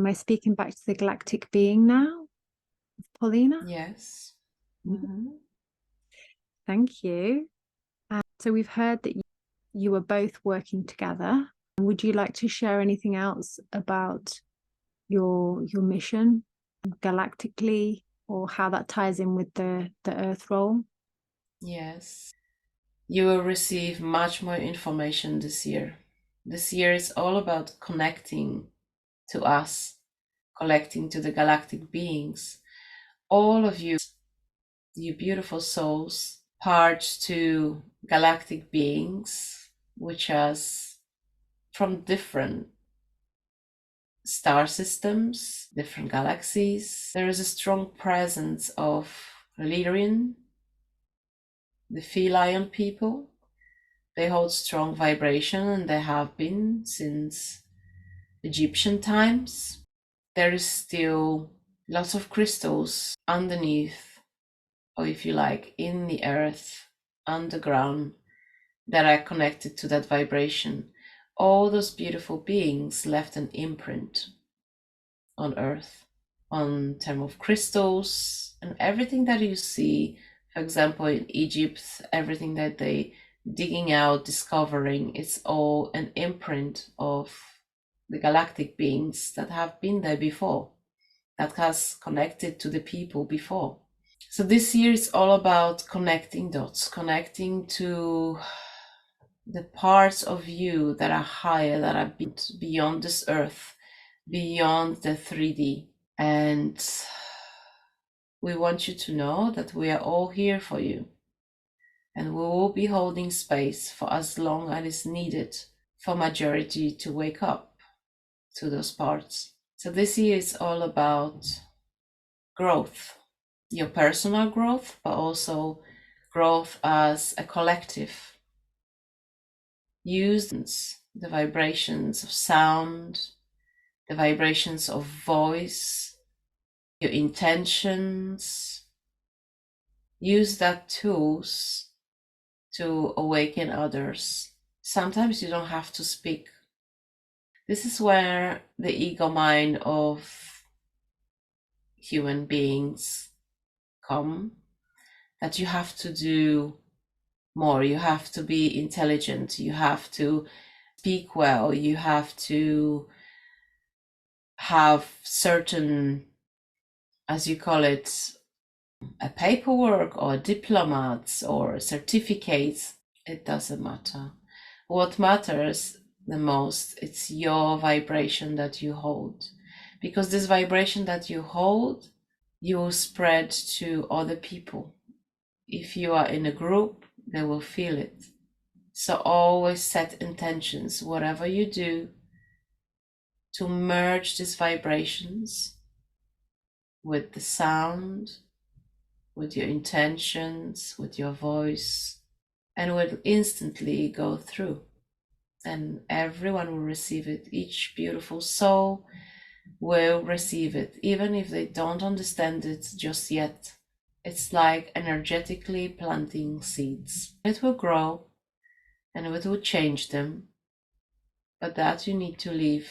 I speaking back to the galactic being now, Paulina? Yes. Thank you. So we've heard that you were both working together. Would you like to share anything else about your mission galactically, or how that ties in with the Earth role? Yes. You will receive much more information this year. This year is all about connecting to us, connecting to the galactic beings. All of you, you beautiful souls, part to galactic beings, which is from different star systems, different galaxies. There is a strong presence of Lyrian, the feline people. They hold strong vibration, and they have been since Egyptian times. There is still lots of crystals underneath, or if you like, in the earth, underground, that are connected to that vibration. All those beautiful beings left an imprint on earth, on term of crystals, and everything that you see, for example, in Egypt, everything that they digging out, discovering, it's all an imprint of the galactic beings that have been there before, that has connected to the people before. So this year is all about connecting dots, connecting to the parts of you that are higher, that are beyond this earth, beyond the 3D. And we want you to know that we are all here for you. And we will be holding space for as long as is needed for majority to wake up to those parts. So this year is all about growth, your personal growth, but also growth as a collective. Use the vibrations of sound, the vibrations of voice, your intentions. Use that tools to awaken others. Sometimes you don't have to speak. This is where the ego mind of human beings come, that you have to do more, you have to be intelligent, you have to speak well, you have to have certain, as you call it, a paperwork or diplomats or certificates. It doesn't matter. What matters the most, it's your vibration that you hold, because this vibration that you hold, you will spread to other people. If you are in a group, they will feel it. So always set intentions, whatever you do, to merge these vibrations with the sound, with your intentions, with your voice, and will instantly go through. And everyone will receive it. Each beautiful soul will receive it, even if they don't understand it just yet. It's like energetically planting seeds. It will grow and it will change them, but that you need to leave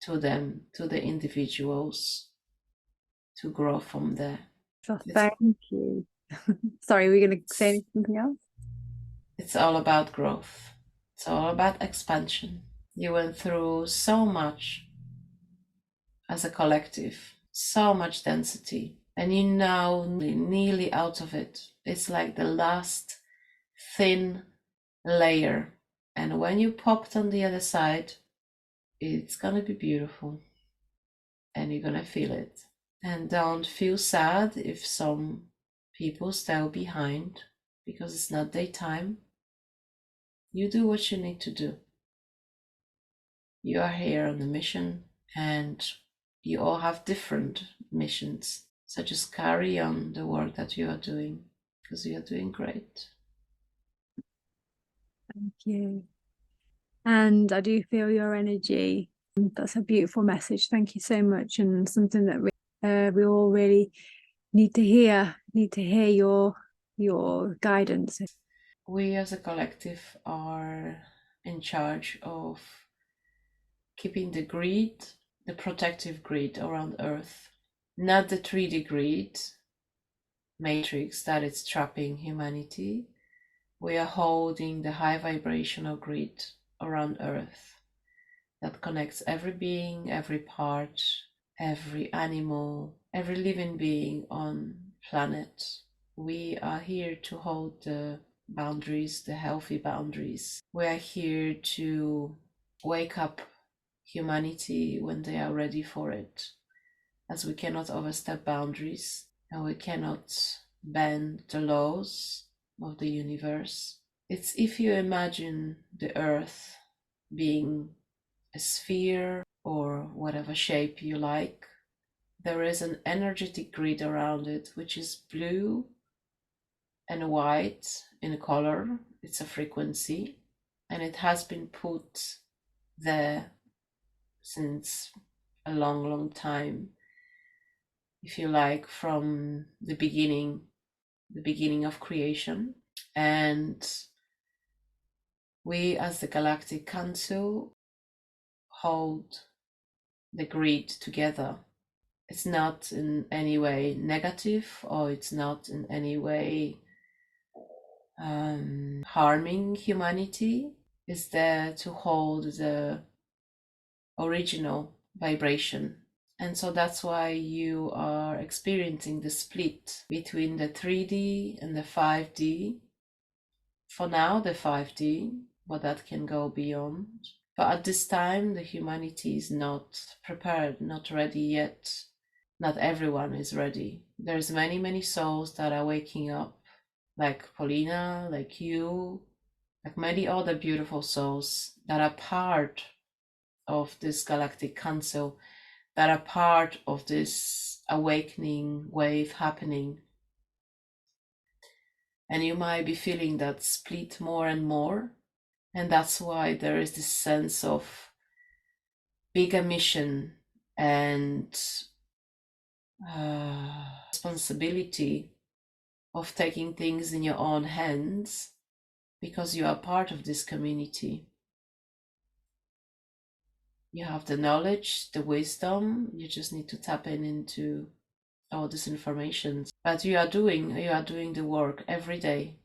to them, to the individuals, to grow from there. So thank you. Sorry, were you going to say something else? It's all about growth. It's all about expansion. You went through so much as a collective, so much density, and you're now nearly out of it. It's like the last thin layer. And when you popped on the other side, it's gonna be beautiful. And you're gonna feel it. And don't feel sad if some people stay behind, because it's not their time. You do what you need to do. You are here on a mission, and you all have different missions. So just carry on the work that you are doing, because you are doing great. Thank you. And I do feel your energy. That's a beautiful message. Thank you so much, and something that we all really need to hear. Need to hear your guidance. We as a collective are in charge of keeping the greed the protective grid around Earth, not the 3D grid matrix that is trapping humanity. We are holding the high vibrational grid around Earth that connects every being, every part, every animal, every living being on planet. We are here to hold the boundaries, the healthy boundaries. We are here to wake up humanity when they are ready for it, as we cannot overstep boundaries and we cannot bend the laws of the universe. It's if you imagine the earth being a sphere or whatever shape you like, there is an energetic grid around it, which is blue and white in color. It's a frequency, and it has been put there since a long, long time, if you like, from the beginning of creation. And we, as the Galactic Council, hold the grid together. It's not in any way negative, or it's not in any way harming humanity. It's there to hold the original vibration. And so that's why you are experiencing the split between the 3D and the 5D. For now, the 5D, but that can go beyond. But at this time, the humanity is not prepared, not ready yet. Not everyone is ready. There's many, many souls that are waking up, like Paulina, like you, like many other beautiful souls that are part of this Galactic Council, that are part of this awakening wave happening. And you might be feeling that split more and more. And that's why there is this sense of bigger mission and responsibility of taking things in your own hands, because you are part of this community. You have the knowledge, the wisdom, you just need to tap into all this information. But you are doing the work every day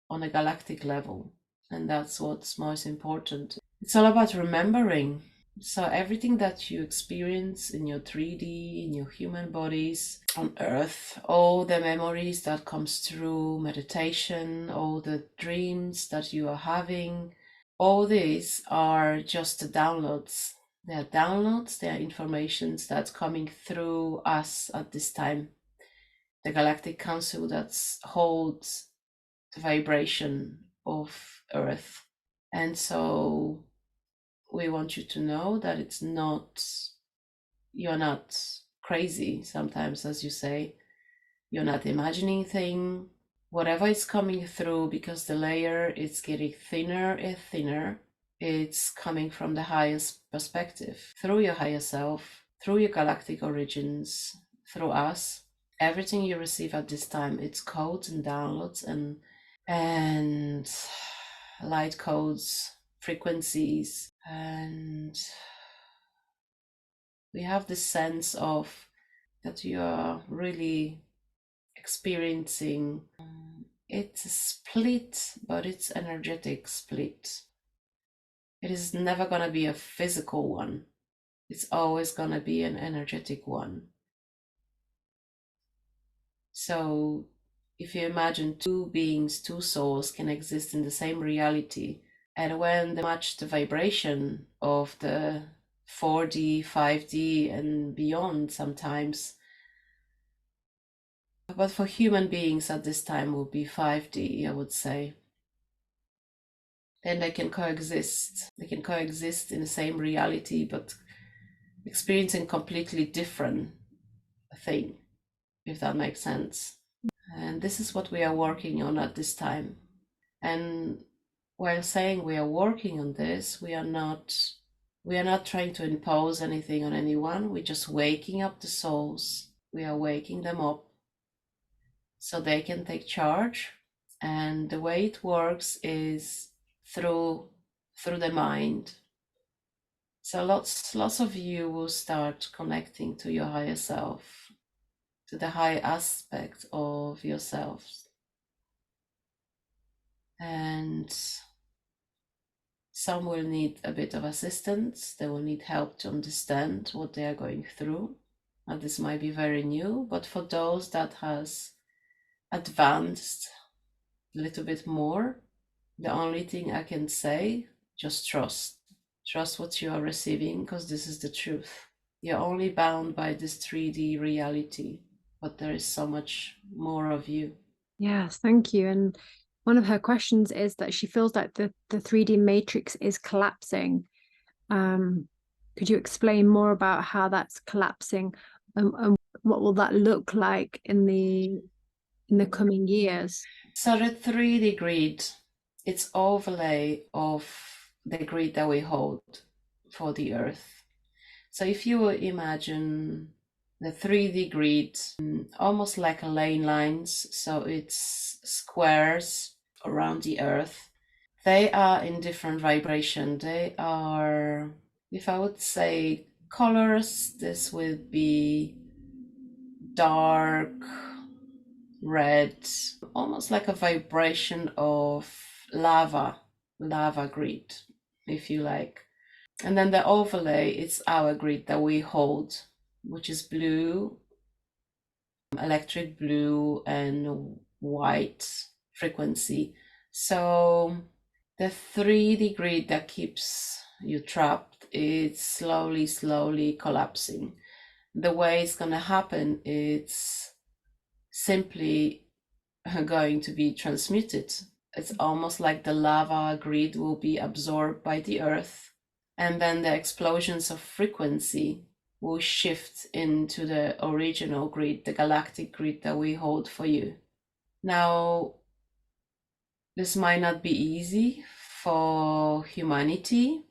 on a galactic level, and that's what's most important. It's all about remembering. So everything that you experience in your 3D, in your human bodies on Earth, all the memories that comes through meditation, all the dreams that you are having, all these are just the downloads. They are downloads, they are informations that's coming through us at this time. The Galactic Council that holds the vibration of Earth. And so we want you to know that it's not, you're not crazy sometimes, as you say. You're not imagining things. Whatever is coming through, because the layer is getting thinner and thinner, it's coming from the highest perspective, through your higher self, through your galactic origins, through us. Everything you receive at this time, it's codes and downloads and light codes, frequencies, and we have this sense of that you are really experiencing. It's a split, but it's energetic split. It is never going to be a physical one. It's always going to be an energetic one. So if you imagine two beings, two souls can exist in the same reality, and when they match the vibration of the 4D, 5D, and beyond sometimes, but for human beings at this time will be 5D, I would say. Then they can coexist. They can coexist in the same reality, but experiencing completely different thing, if that makes sense. And this is what we are working on at this time. And while saying we are working on this, we are not trying to impose anything on anyone. We're just waking up the souls. We are waking them up so they can take charge. And the way it works is through the mind. So lots of you will start connecting to your higher self, to the high aspect of yourselves. And some will need a bit of assistance. They will need help to understand what they are going through. Now, this might be very new, but for those that has advanced a little bit more, the only thing I can say, just trust. Trust what you are receiving, because this is the truth. You're only bound by this 3D reality, but there is so much more of you. Yes, thank you. And one of her questions is that she feels like the 3D matrix is collapsing. Could you explain more about how that's collapsing, and what will that look like in the coming years? So the 3D grid, it's overlay of the grid that we hold for the Earth. So if you imagine the 3D grid almost like a lane lines, so it's squares around the Earth. They are in different vibration. They are, if I would say colors, this would be dark red, almost like a vibration of lava grid, if you like. And then the overlay, it's our grid that we hold, which is blue, electric blue, and white frequency. So the 3D grid that keeps you trapped, it's slowly collapsing. The way it's going to happen, it's simply going to be transmuted. It's almost like the lava grid will be absorbed by the earth, and then the explosions of frequency will shift into the original grid, the galactic grid that we hold for you. Now, this might not be easy for humanity.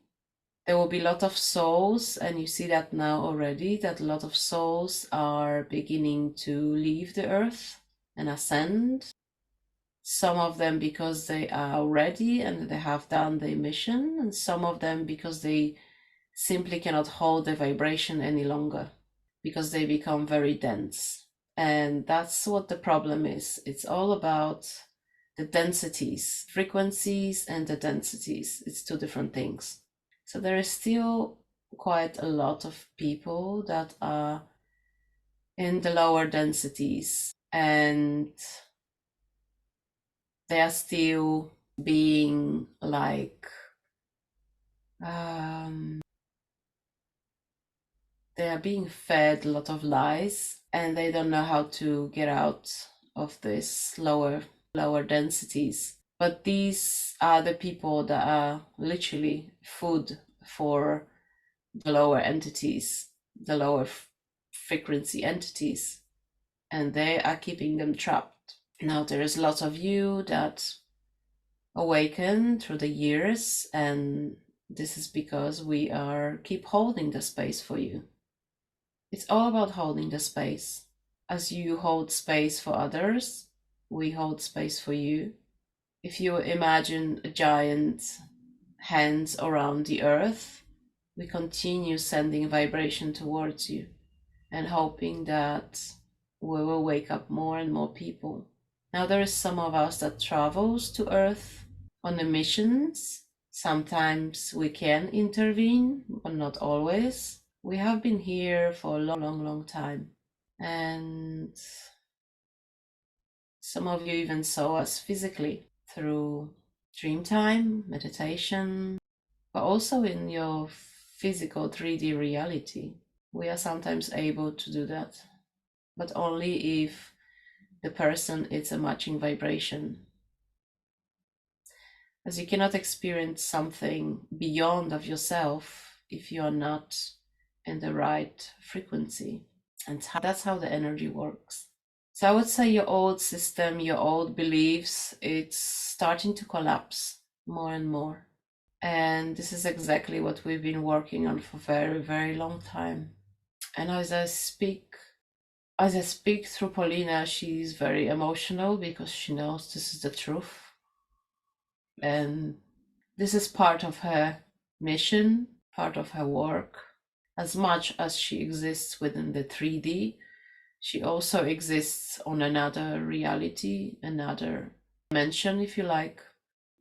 There will be a lot of souls, and you see that now already, that a lot of souls are beginning to leave the earth and ascend. Some of them because they are ready and they have done their mission, and some of them because they simply cannot hold the vibration any longer, because they become very dense. And that's what the problem is. It's all about the densities, frequencies, and the densities. It's two different things. So there is still quite a lot of people that are in the lower densities, and they are still being like they are being fed a lot of lies, and they don't know how to get out of this lower densities. But these are the people that are literally food for the lower entities, the lower frequency entities, and they are keeping them trapped. Now there is lots of you that awaken through the years, and this is because we are keep holding the space for you. It's all about holding the space. As you hold space for others, we hold space for you. If you imagine a giant hands around the earth, we continue sending vibration towards you and hoping that we will wake up more and more people. Now there is some of us that travels to earth on the missions. Sometimes we can intervene, but not always. We have been here for a long time, and some of you even saw us physically through dream time, meditation, but also in your physical 3D reality. We are sometimes able to do that, but only if the person is a matching vibration. As you cannot experience something beyond of yourself if you are not in the right frequency. And that's how the energy works. So I would say your old system, your old beliefs, it's starting to collapse more and more. And this is exactly what we've been working on for very long time. And as I speak through Paulina, she's very emotional because she knows this is the truth. And this is part of her mission, part of her work. As much as she exists within the 3D, she also exists on another reality, another dimension, if you like.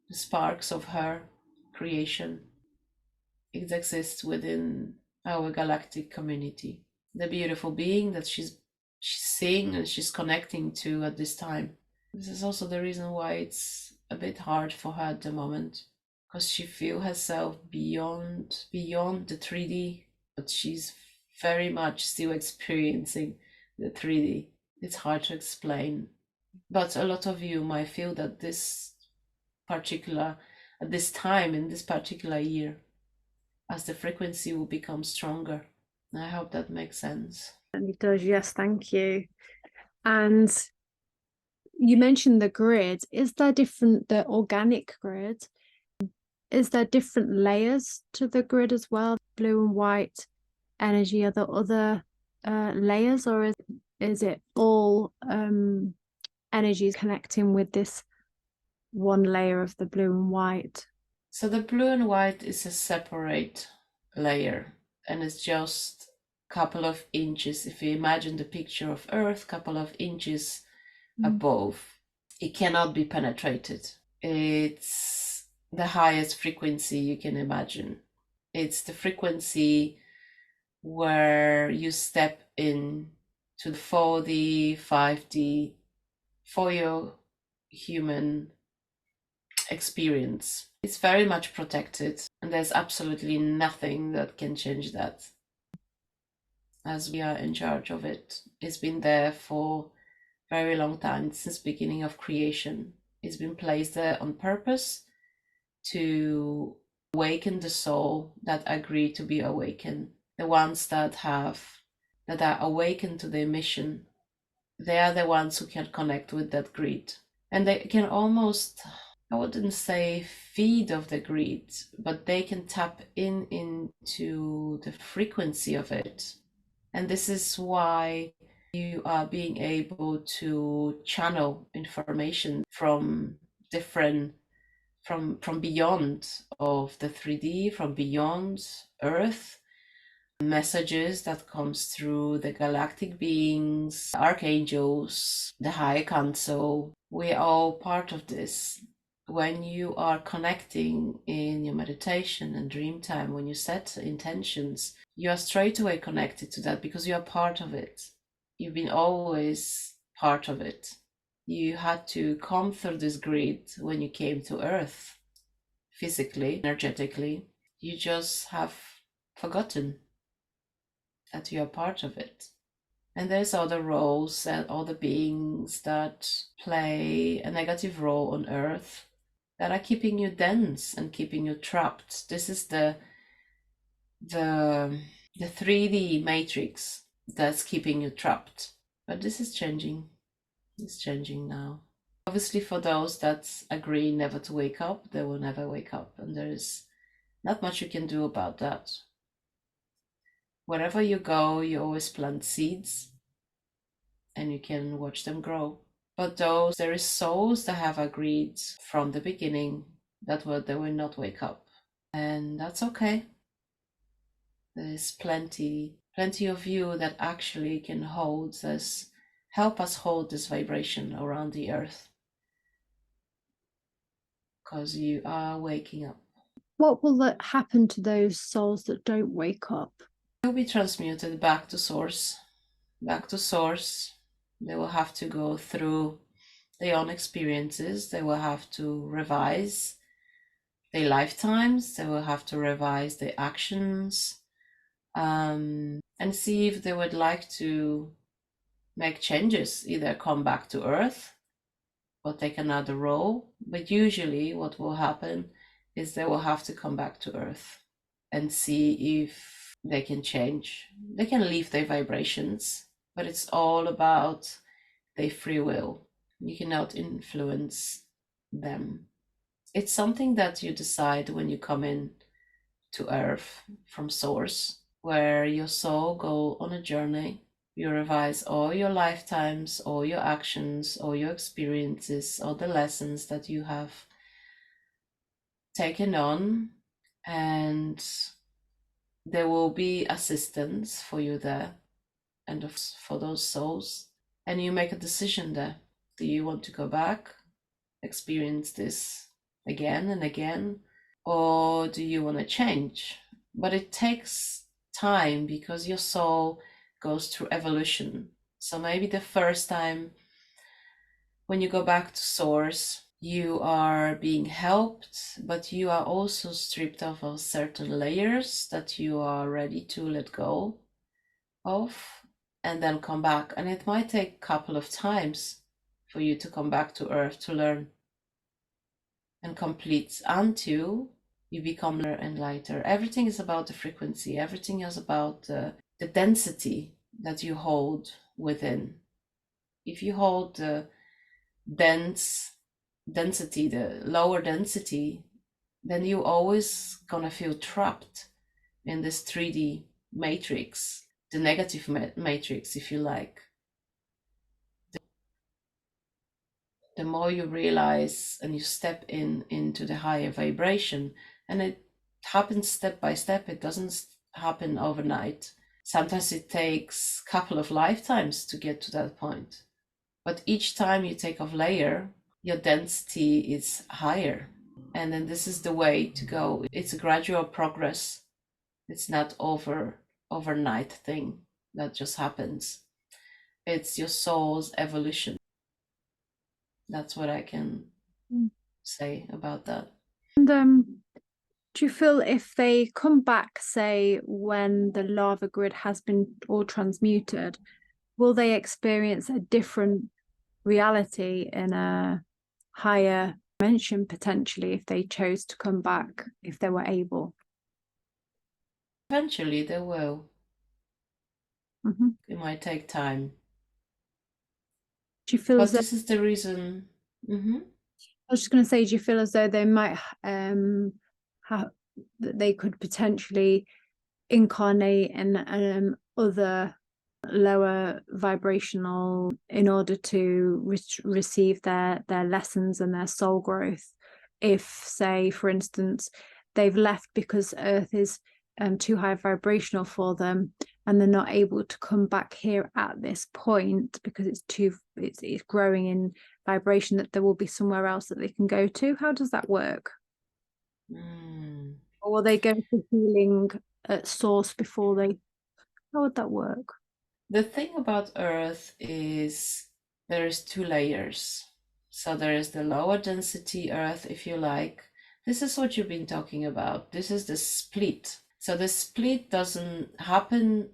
The sparks of her creation, it exists within our galactic community. The beautiful being that she's seeing and she's connecting to at this time. This is also the reason why it's a bit hard for her at the moment, because she feels herself beyond the 3D, but she's very much still experiencing the 3D. It's hard to explain, but a lot of you might feel that at this time in this particular year, as the frequency will become stronger. I hope that makes sense. It does, yes, thank you. And you mentioned the grid. Is there the organic grid? Is there different layers to the grid as well? Blue and white energy, are there other layers, or is it all energies connecting with this one layer of the blue and white? So the blue and white is a separate layer, and it's just a couple of inches. If you imagine the picture of Earth, couple of inches above, it cannot be penetrated. It's the highest frequency you can imagine. It's the frequency where you step in to the 4D, 5D for your human experience. It's very much protected, and there's absolutely nothing that can change that, as we are in charge of it. It's been there for a very long time, since beginning of creation. It's been placed there on purpose to awaken the soul that agree to be awakened. The ones that are awakened to their mission, they are the ones who can connect with that grid. And they can almost, I wouldn't say feed of the grid, but they can tap into the frequency of it. And this is why you are being able to channel information from different, from beyond of the 3D, from beyond Earth, messages that comes through the galactic beings, archangels, the High Council. We're all part of this. When you are connecting in your meditation and dream time, when you set intentions, you are straight away connected to that because you are part of it. You've been always part of it. You had to come through this grid when you came to Earth, physically, energetically. You just have forgotten that you are part of it. And there's other roles and other beings that play a negative role on Earth that are keeping you dense and keeping you trapped. This is the 3D matrix that's keeping you trapped. But this is changing. It's changing now. Obviously, for those that agree never to wake up, they will never wake up, and there is not much you can do about that. Wherever you go, you always plant seeds and you can watch them grow. But there is souls that have agreed from the beginning that they will not wake up. And that's okay. There's plenty of you that actually can help us hold this vibration around the earth. Because you are waking up. What will happen to those souls that don't wake up? They'll be transmuted back to source. Back to source. They will have to go through their own experiences. They will have to revise their lifetimes. They will have to revise their actions, and see if they would like to make changes, either come back to Earth or take another role. But usually what will happen is they will have to come back to Earth and see if they can change. They can leave their vibrations, but it's all about their free will. You cannot influence them. It's something that you decide when you come in to Earth from Source, where your soul go on a journey. You revise all your lifetimes, all your actions, all your experiences, all the lessons that you have taken on, and there will be assistance for you there and for those souls. And you make a decision there. Do you want to go back, experience this again and again, or do you want to change? But it takes time because your soul goes through evolution. So maybe the first time when you go back to source, you are being helped, but you are also stripped of certain layers that you are ready to let go of and then come back. And it might take a couple of times for you to come back to earth to learn and complete until you become lighter and lighter. Everything is about the frequency. Everything is about the density that you hold within. If you hold the density, the lower density, then you always gonna feel trapped in this 3D matrix, the negative matrix, if you like. The more you realize and you step into the higher vibration, and it happens step by step, it doesn't happen overnight. Sometimes it takes a couple of lifetimes to get to that point, but each time you take off layer, your density is higher, and then this is the way to go. It's a gradual progress. It's not overnight thing that just happens. It's your soul's evolution. That's what I can say about that. And do you feel if they come back, say, when the lava grid has been all transmuted, will they experience a different reality in a higher dimension potentially if they chose to come back, if they were able? Eventually they will. Mm-hmm. It might take time. Do you feel But as though, this is the reason. Mm-hmm. I was just going to say, do you feel as though they might have that they could potentially incarnate in other lower vibrational in order to receive their lessons and their soul growth? If, say, for instance, they've left because earth is too high vibrational for them and they're not able to come back here at this point because it's growing in vibration, that there will be somewhere else that they can go to. How does that work? Or will they go for healing at source before they, how would that work? The thing about earth is there's two layers. So there is the lower density earth, if you like. This is what you've been talking about. This is the split. So the split doesn't happen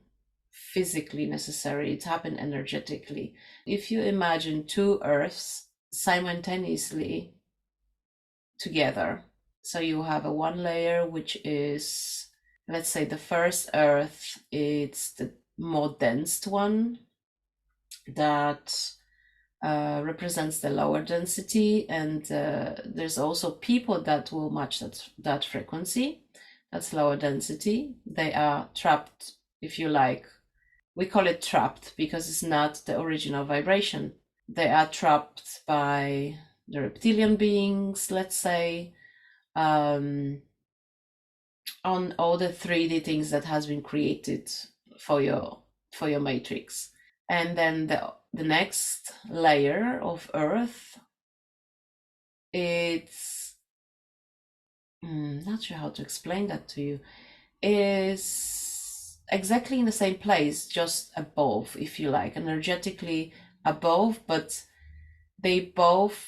physically necessarily, it happens energetically. If you imagine two earths simultaneously together, so you have a one layer which is, let's say, the first earth, it's the more dense one that represents the lower density, and there's also people that will match that frequency. That's lower density. They are trapped, if you like. We call it trapped because it's not the original vibration. They are trapped by the reptilian beings, let's say, on all the 3D things that has been created for your matrix. And then the next layer of earth, it's not sure how to explain that to you, is exactly in the same place, just above, if you like, energetically above, but they both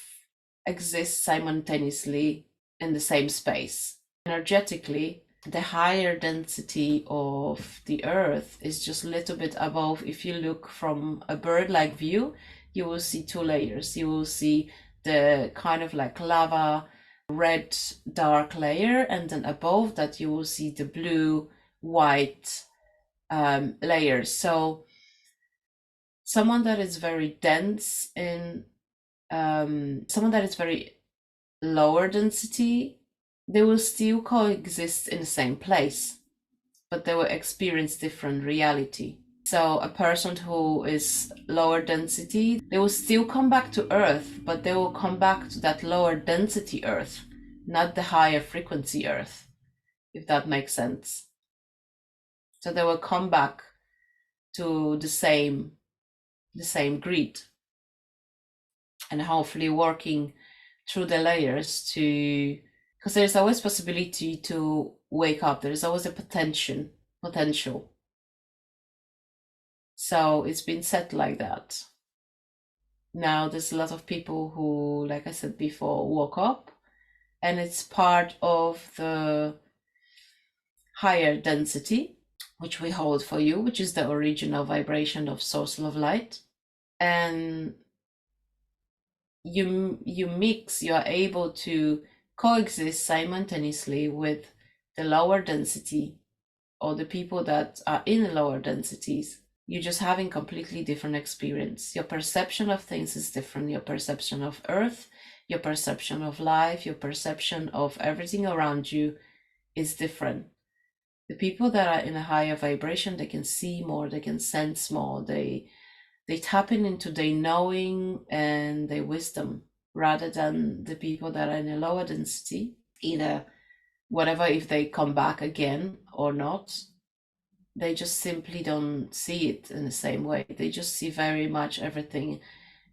exist simultaneously in the same space. Energetically, the higher density of the earth is just a little bit above. If you look from a bird-like view, you will see two layers. You will see the kind of like lava red dark layer, and then above that you will see the blue white layers. So someone that is very dense in someone that is very lower density, they will still coexist in the same place, but they will experience different reality. So a person who is lower density, they will still come back to earth, but they will come back to that lower density earth, not the higher frequency earth, if that makes sense. So they will come back to the same grid, and hopefully working through the layers to, because there's always possibility to wake up. There's always a potential. So it's been set like that. Now there's a lot of people who, like I said before, woke up, and it's part of the higher density, which we hold for you, which is the original vibration of source of light. And you are able to coexist simultaneously with the lower density, or the people that are in the lower densities. You're just having completely different experience. Your perception of things is different. Your perception of earth, your perception of life, your perception of everything around you is different. The people that are in a higher vibration, they can see more, they can sense more, they tap into their knowing and their wisdom, rather than the people that are in a lower density, either whatever, if they come back again or not, they just simply don't see it in the same way. They just see very much everything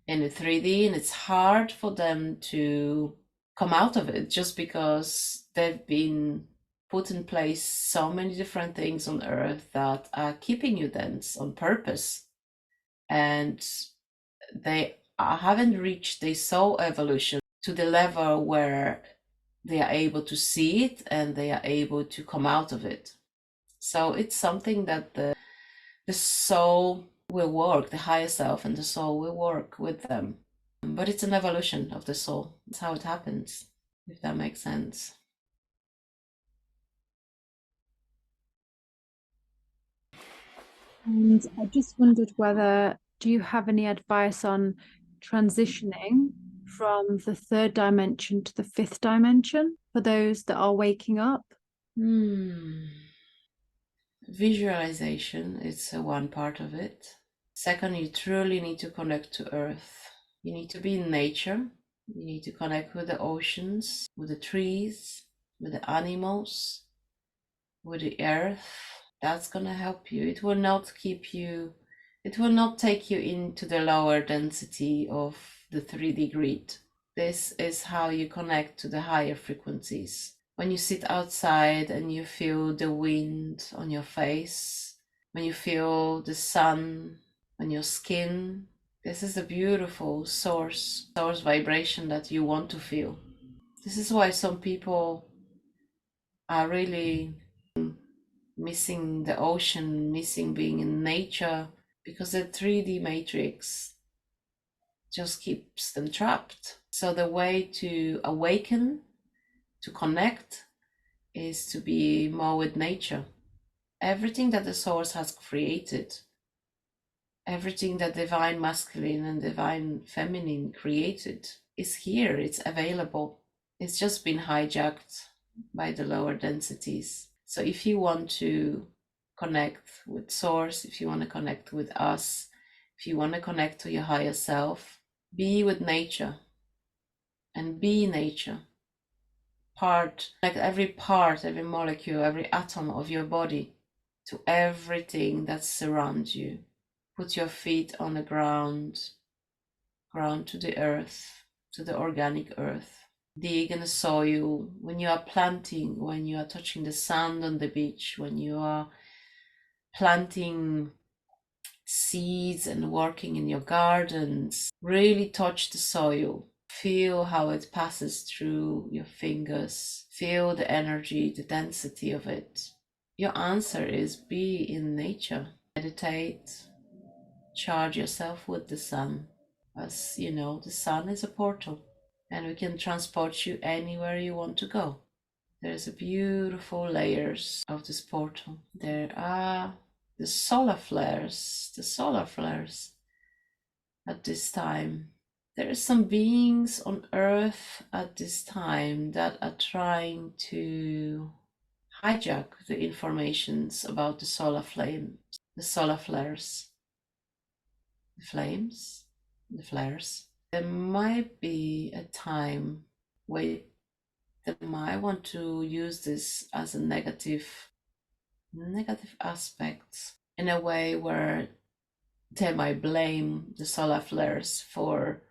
in the 3D, and it's hard for them to come out of it, just because they've been put in place so many different things on earth that are keeping you dense on purpose, and they haven't reached their soul evolution to the level where they are able to see it and they are able to come out of it. So it's something that the soul will work, the higher self and the soul will work with them. But it's an evolution of the soul. That's how it happens, if that makes sense. And I just wondered whether, do you have any advice on transitioning from the third dimension to the fifth dimension for those that are waking up? Visualization is one part of it. Second, you truly need to connect to earth. You need to be in nature. You need to connect with the oceans, with the trees, with the animals, with the earth. That's gonna help you. It will not take you into the lower density of the 3D grid. This is how you connect to the higher frequencies. When you sit outside and you feel the wind on your face, when you feel the sun on your skin, this is a beautiful source vibration that you want to feel. This is why some people are really missing the ocean, missing being in nature, because the 3D matrix just keeps them trapped. So the way to awaken, to connect, is to be more with nature. Everything that the source has created, everything that divine masculine and divine feminine created, is here, it's available. It's just been hijacked by the lower densities. So if you want to connect with source, if you want to connect with us, if you want to connect to your higher self, be with nature and be nature. Like every part, every molecule, every atom of your body, to everything that surrounds you. Put your feet on the ground to the earth, to the organic earth. Dig in the soil. When you are planting, when you are touching the sand on the beach, when you are planting seeds and working in your gardens, really touch the soil. Feel how it passes through your fingers. Feel the energy, the density of it. Your answer is be in nature. Meditate. Charge yourself with the sun. As you know, the sun is a portal, and we can transport you anywhere you want to go. There's a beautiful layers of this portal. There are the solar flares. At this time. There are some beings on earth at this time that are trying to hijack the informations about the solar flame, the solar flares, the flames, the flares. There might be a time where they might want to use this as a negative negative aspects in a way where they might blame the solar flares for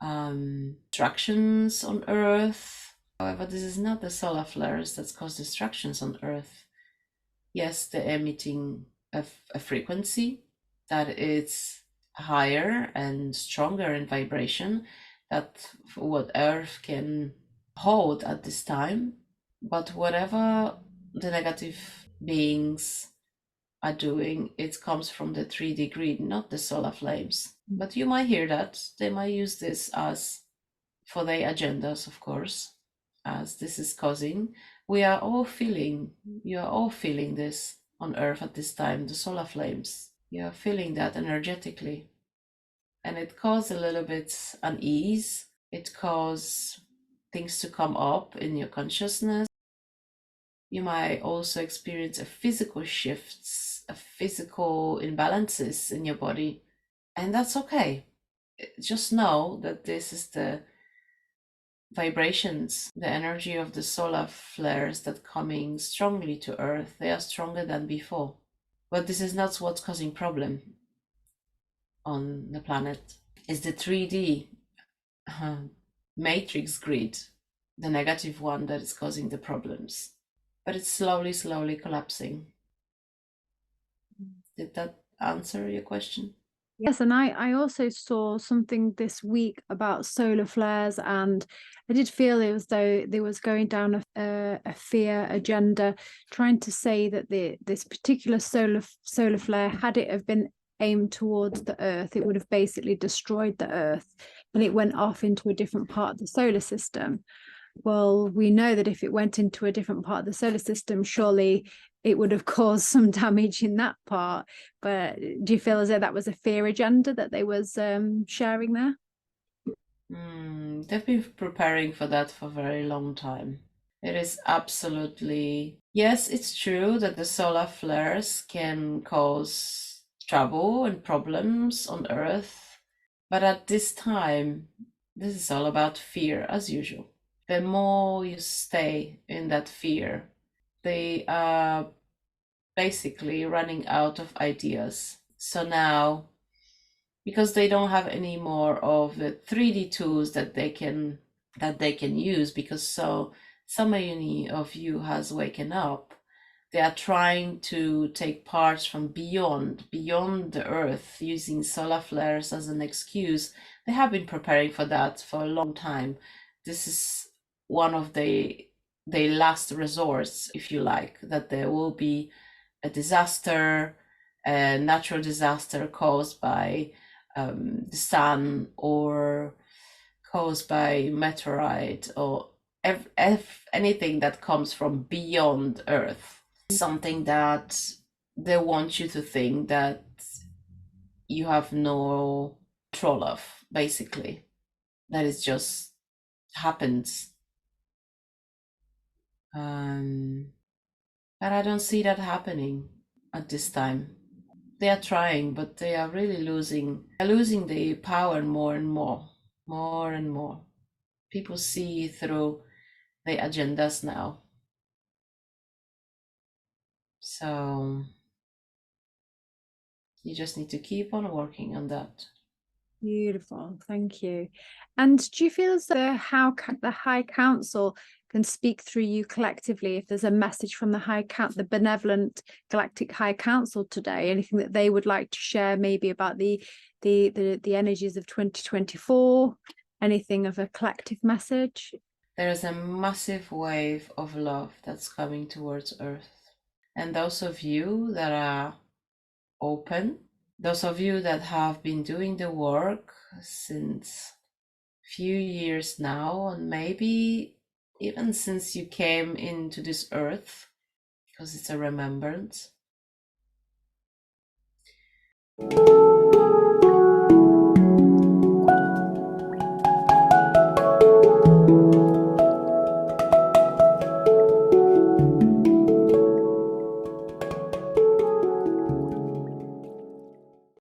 destructions on Earth. However, this is not the solar flares that cause destructions on Earth. Yes, they're emitting a frequency that is higher and stronger in vibration that what Earth can hold at this time. But whatever the negative beings are doing, it comes from the 3D grid, not the solar flames. But you might hear that. They might use this as for their agendas, of course, as this is causing. We are all feeling, you are all feeling this on Earth at this time, the solar flames. You are feeling that energetically. And it causes a little bit unease. It causes things to come up in your consciousness. You might also experience a physical shifts, a physical imbalances in your body. And that's okay. Just know that this is the vibrations, the energy of the solar flares that coming strongly to Earth. They are stronger than before. But this is not what's causing problem on the planet. It's the 3D matrix grid, the negative one, that is causing the problems. But it's slowly collapsing. Did that answer your question? Yes, and I also saw something this week about solar flares, and I did feel it was though there was going down a fear agenda, trying to say that this particular solar flare, had it have been aimed towards the Earth, it would have basically destroyed the Earth, and it went off into a different part of the solar system. Well, we know that if it went into a different part of the solar system, surely it would have caused some damage in that part. But do you feel as though that was a fear agenda that they was sharing there? They've been preparing for that for a very long time. It is absolutely, yes, it's true that the solar flares can cause trouble and problems on Earth. But at this time, this is all about fear, as usual. The more you stay in that fear, they are basically running out of ideas. So now, because they don't have any more of the 3D tools that they can use, because so many of you has waken up, they are trying to take parts from beyond the Earth using solar flares as an excuse. They have been preparing for that for a long time. This is one of the last resorts, if you like, that there will be a disaster, a natural disaster caused by the sun, or caused by meteorite, or anything that comes from beyond Earth. Something that they want you to think that you have no control of, basically. That it just happens. But I don't see that happening at this time. They are trying, but they are really losing. They're losing the power more and more, more and more. People see through the agendas now. So you just need to keep on working on that. Beautiful, thank you. And do you feel as though the High Council can speak through you collectively, if there's a message from the benevolent Galactic High Council today, anything that they would like to share, maybe about the energies of 2024, anything of a collective message? There is a massive wave of love that's coming towards Earth. And those of you that are open, those of you that have been doing the work since few years now, and maybe even since you came into this Earth, because it's a remembrance,